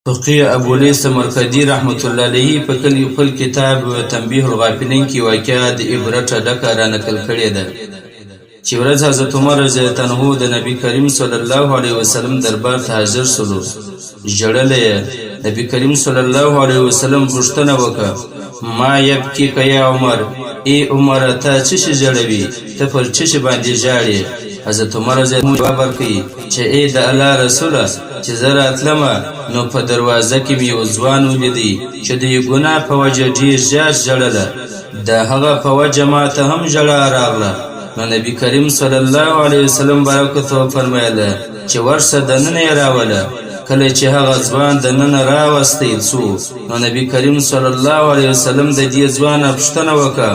فقيه ابو لیث مرکدی رحمت الله علیه په خپل کتاب تنبیه الغافلین کې واقعه د عبرت ډکه را نقل کړې ده چې ورځ حضرت عمر رضی الله عنه د نبی کریم صلی الله علیه وسلم دربار ته حاضر شول. ژړل نبی کریم صلی الله علیه وسلم پوښتنه وکړه ما یبکی یا عمر، ای عمر ته څه ژړوي، ته پر څه باندې ژاړې؟ حضرت عمر رضی الله عنه جواب ورکړي چې ای د الله رسوله چې زه راتلمه نو په دروازه کې مې یو ځوان ولیدی چې د یو ګناه په وجه ډېر ژر ژړله، د هغه په وجه ما ته هم ژړا راغله. نو نبی کریم صلی الله علیه وسلم برکت وفرمایله چې ورشه دننه یې راوله. کله چې هغه ځوان دننه راوستل شو نو نبی کریم صلی الله علیه وسلم د دې ځوان پوښتنه وکړه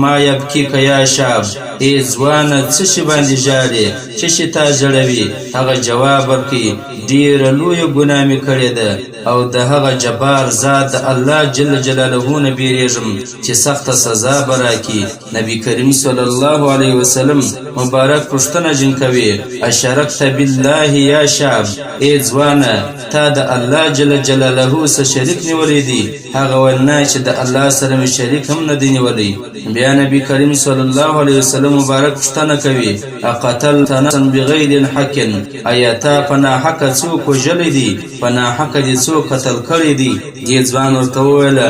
ما یبکی یا شاب، ای ځوانه څه شي باندې ژاړې، څه شي تا ژړوي؟ هغه جواب ورکړي ډېره لویه ګناه مې کړې ده او د هغه جبار ذات د الله جل جلاله نه بیریږم چې سخته سزا به راکړي. نبی کریم صلی الله علیه وسلم مبارک پوښتنه جن کوي اشرکت بالله یا شاب، ای ځوانه تا د الله جل جلاله سره شریک نیولی دی؟ هغه ویل نه چې د الله سره مې شریک هم نه دی نیولی. بیا نبی کریم صلی الله علیه وسلم مبارک پوښتنه کوي اقتلت نفسا بغیر حق، آیا تا په ناحقه څوک وژلی دی، په ناحقه دې څوک قتل کړی دی؟ دې ځوان ورته وویله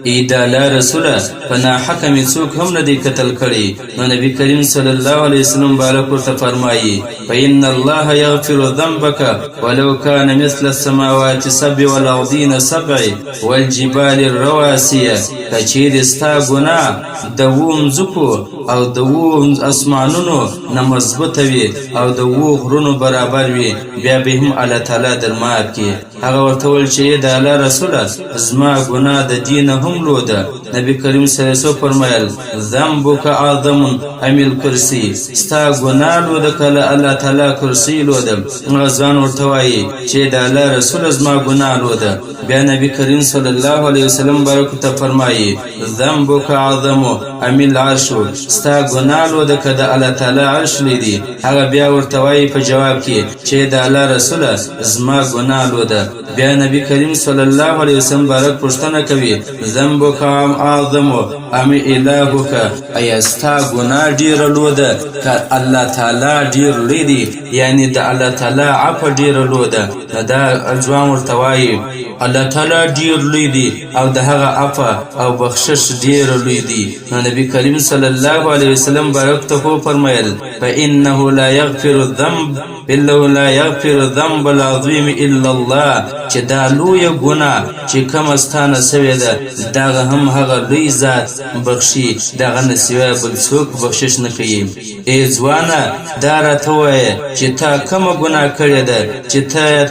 ای د الله رسوله په ناحقه مې څوک هم نه دی قتل کړی. نو نبی کریم صلی الله علیه وسلم مبارک ورته فرمایي فإن الله یغفر ذنبک ولو کان مثل السماوات سبع والارضین سبع والجبال الرواسیه، که چیرې ستا ګناه د اوو مځکو او د اوو اسمانونو نه مضبوطه وي او د اوو غرونو برابر وي بیا به هم الله تعالی در معاف کړي. هغه ورته وویل چې د الله رسوله زما ګناه د دې نه هم لوی ده. نبی کریم صلی الله علیه وسلم فرمایل ذنبک اعظم ام الکرسی، ستا ګناه لوی ده که الله تعالی کرسی لوی ده؟ هغه ځوان ورته وایي چې د الله رسوله زما ګناه لوی ده. بیا نبی کریم صلی الله علیه وسلم بارک ته فرمایي ذنبک اعظم ام العرش، ستا ګناه لوی ده که د الله تعالی عرش لوی دی؟ هغه بیا ورته وایي په جواب کې چې د الله رسوله زما ګناه لوی ده. بیا نبی کریم صلی الله علیه وسلم بارک پوښتنه کوي ذنبک اعظم ام الهک، ایا ستا ګناه ډیره لوی ده که الله تعالی ډیر لوی دی؟ یعنی د الله تعالی عفو ډیره لوی ده. دا ځوان ورته وایي الله تعالی ډیر لوی دی او د هغه عفو او بخشش ډیر لوی دی. نو نبی کریم صلی الله علیه وسلم بارک ته فرمایل فانه لا یغفر الذنب بالله لا یغفر الذنب العظیم الا الله، چې دا لویه ګناه چې کومه ستانه سوې ده دغه هم هغه لوی ذات بخشي، دغه نه سوی بل څوک بخشش نه کوي. ای ځوانه دا راته ووایه چې تا کومه ګناه کړې ده چې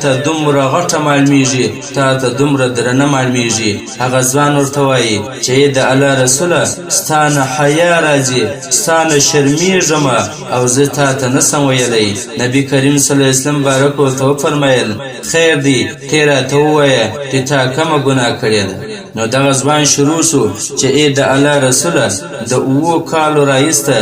ته دومره غټه معلومیږي، تا ته دومره درنه معلومیږي؟ هغه ځوان ورته وایي چې د الله رسوله ستا نه حیا راځي، ستا نه شرمیږم او زه تا ته نسم ویلی. نبی کریم صلی الله علیه وسلم بارک ورته وفرمیل خیر دی ته راته ووایه چې تا کومه ګناه کړې ده. نو دغه ځوان شروع شو چې ای د الله رسوله د اوو کالو راهیسته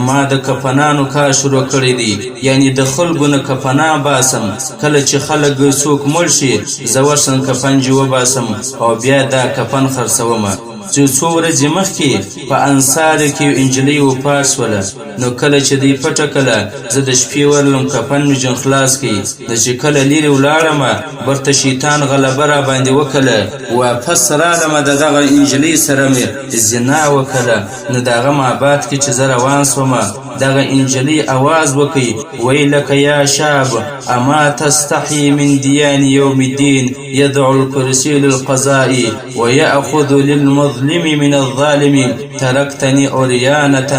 ما د کفنانو کار شروع کړی دی، یعنی د خلکو نه کفنان باسم، کله چې خلک څوک مړ شي زه ورشم کفن جې وباسم او بیا دا کفن خرڅومه. چې څو ورځې مخکې په انصارو کې یو نجلۍ وفات شوله، نو کله چې دوی پټه کړه زه د شپې ورلم کفن مې جن خلاص کړي. د چې کله لرې ولاړمه برته شیطان غلبه را باندې وکړه، واپس رالمه د دغه نجلۍ سره مې زنا وکړه. نو د هغه معبد کې چې زه روان شومه دغه نجلۍ اواز وکړي ویلک یا شاب اما تستحی من دیان یوم الدین یدعو الکرسی للقضاء ویأخذ للمظلم من الظالم ترکتنی عریانة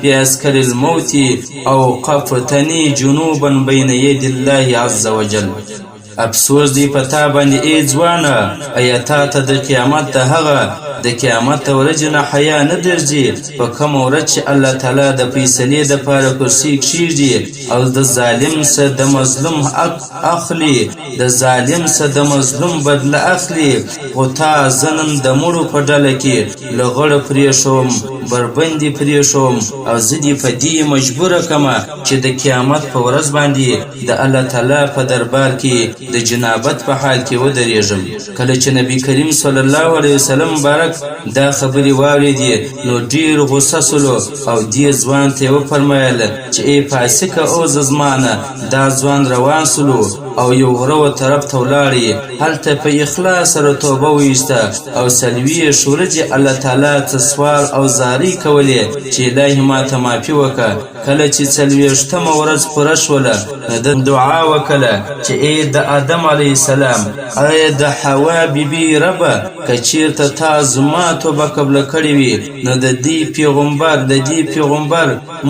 بعسکر الموت اوقفتنی جنوبا بین ید الله عز وجل. افسوس دی پتا باندې ای ځوانه، ایا تا ته د قیامت د هغه د قیامت ورځې نه حیا نه درځي په کومه ورځ چې الله تعالی د فیصلې دپاره کرسي کښېږدي او د ظالم څه د مظلوم حق اخلي د ظالم څه د مظلوم بدله اخلي خو تا زه نن د مړو په ډله کې له غړه پرېښوم بربندې پرېښوم او زه دې په دې مجبوره کمه چې د قیامت په ورځ باندې د الله تعالی په دربار کې د جنابت په حال کې ودرېږم. کله چې نبي کریم صلی الله علیه وسلم مبارک دا خبرې واورېدې نو ډېر غوسه سولو او دې ځوان ته یې وفرمیل چې ای فاسقه اوزه زمانه دا ځوان روان سولو او یو غره و طرف ته ولاړې هلته په اخلاص سره توبه وایسته او څلوېښت ورځې الله تعالی ته سوال او زارۍ کولې چې الهي ماته معافي وکړه. کله چې څلوېښتمه ورځ پوره شوله نو د دعا وکړه چې ای د آدم علیه السلام ای د حوا بیبي ربه که چېرته تا زما توبه قبله کړې وي نو د دې پیغمبر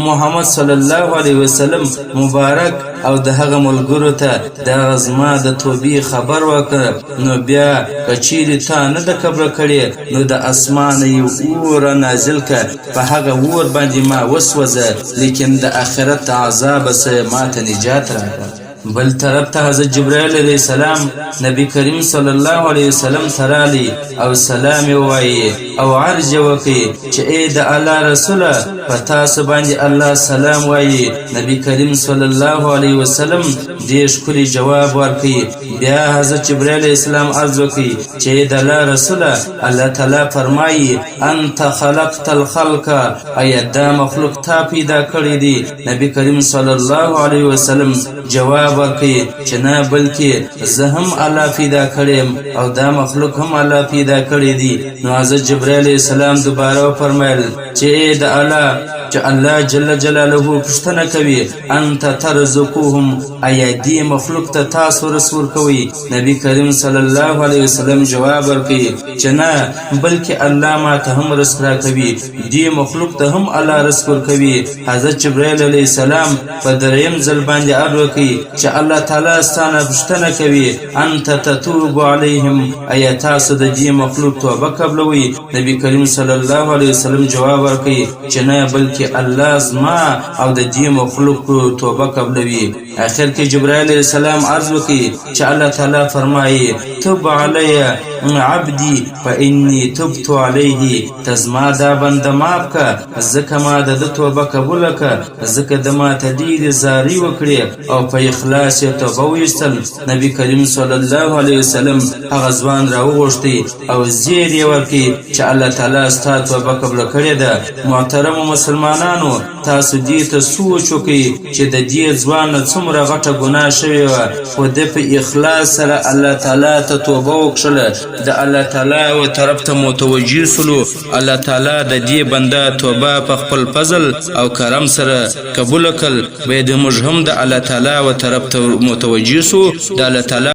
محمد صلی الله علیه وسلم مبارک او د هغه ملګرو ته دغه زما د توبې خبر وکړه نو بیا که چیرې تا نه ده قبله کړې نو د اسمانه یو اور نازل که په هغه اور باندې ما وسوځه لیکن د آخرت عذابه څه ما ته نجات راکړه. بل طرف ته حضرت جبرائیل علیه السلام نبی کریم صلی الله علیه وسلم ته رالی او سلام یې ووایي او عرض یې وکړي چې ای د الله رسوله په تاسو باندې الله سلام وایي. نبی کریم صلی الله علیه وسلم ډېر ښکلی جواب ورکړي. بیا حضرت جبرائیل علیه السلام عرض وکړي چې ای د الله رسوله الله تعالی فرمایي انت خلقت الخلق ایا دا مخلوق تا پیدا کړی دی. نبی کریم صلی الله علیه وسلم جواب ورکړي چې نه بلکې زه هم الله پیدا کړیم او دا مخلوق هم الله پیدا کړی دی. نو حضرت جبرائیل علیه السلام دوباره وفرمیل چې د الله چې الله جل جلاله پوښتنه کوي انت ترزقوهم ایا دې مخلوق ته تاسو رزق ورکوئ. نبی کریم صلی الله علیه وسلم جواب ورکړي چې نه بلکې الله ما ته هم رزق راکوي دې مخلوق ته هم الله رزق ورکوي. حضرت جبرائیل علیه السلام په دریم ځل باندې عرض وکړي چې الله تعالی ستانه پوښتنه کوي انت تتوب علیهم ایا تاسو د دې مخلوق توبه قبلوئ. نبی کریم صلی الله علیه وسلم جواب ورکړي چې نه بلکې الله زما او د دې مخلوق توبه قبلوي. آخر کې جبرائیل علیه السلام عرض وکړي چې الله تعالی فرمایي تب علی عبدی فانی تبت علیه ته زما دا بنده معاف که ځکه ما د ده توبه قبوله که ځکه د ما ته ډېرې زارۍ وکړې او په اخلاص یې توبه وایستل. نبی کریم صلی الله علیه وسلم هغه ځوان راوغوښتی او زیر یې ورکړي چې الله تعالی ستا توبه قبله کړې ده. محترمو مسلمانانو تاسو دې ته سوچ وکړئ چې د دې ځوان نه څومره غټه ګناه شوې وه خو ده په اخلاص سره الله تعالی ته توبه وکړله د الله تعالی و طرف ته متوجه سولو. الله تعالی د دې بنده توبه په خپل فضل او کرم سره قبوله کړل. باید موږ هم د الله تعالی و طرف ته متوجه سو د الله تعالی